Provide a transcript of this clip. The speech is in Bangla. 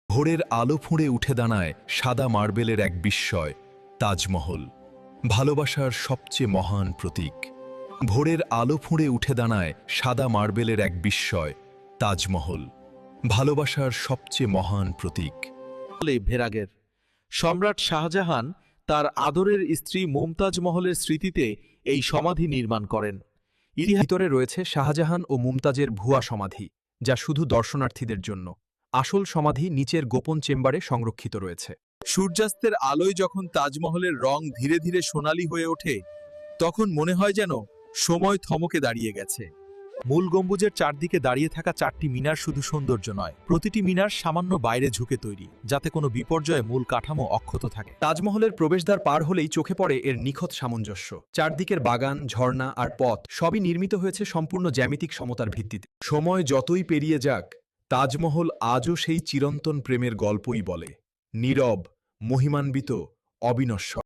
ভোরের আলো ফুঁড়ে উঠে দাঁড়ায় সাদা মার্বেলের এক বিস্ময়, তাজমহল, ভালোবাসার সবচেয়ে মহান প্রতীক। ভোরের আলো ফুঁড়ে উঠে দাঁড়ায় সাদা মার্বেলের এক বিস্ময়, তাজমহল, ভালোবাসার সবচেয়ে মহান প্রতীক। ভেরাগের সম্রাট শাহজাহান তার আদরের স্ত্রী মুমতাজ মহলের স্মৃতিতে এই সমাধি নির্মাণ করেন। ভিতরে রয়েছে শাহজাহান ও মুমতাজের ভুয়া সমাধি, যা শুধু দর্শনার্থীদের জন্য। আসল সমাধি নিচের গোপন চেম্বারে সংরক্ষিত রয়েছে। সূর্যাস্তের আলোয় যখন তাজমহলের রং ধীরে ধীরে সোনালী হয়ে ওঠে, তখন মনে হয় যেন সময় থমকে দাঁড়িয়ে গেছে। মূল গম্বুজের চারদিকে দাঁড়িয়ে থাকা চারটি মিনার শুধু সৌন্দর্য নয়, প্রতিটি মিনার সামান্য বাইরে ঝুঁকে তৈরি, যাতে কোনো বিপর্যয়ে মূল কাঠামো অক্ষত থাকে। তাজমহলের প্রবেশদ্বার পার হলেই চোখে পড়ে এর নিখুঁত সামঞ্জস্য। চারদিকের বাগান, ঝর্ণা আর পথ সবই নির্মিত হয়েছে সম্পূর্ণ জ্যামিতিক সমতার ভিত্তিতে। সময় যতই পেরিয়ে যাক, তাজমহল আজও সেই চিরন্তন প্রেমের গল্পই বলে, নীরব, মহিমান্বিত, অবিনশ্বর।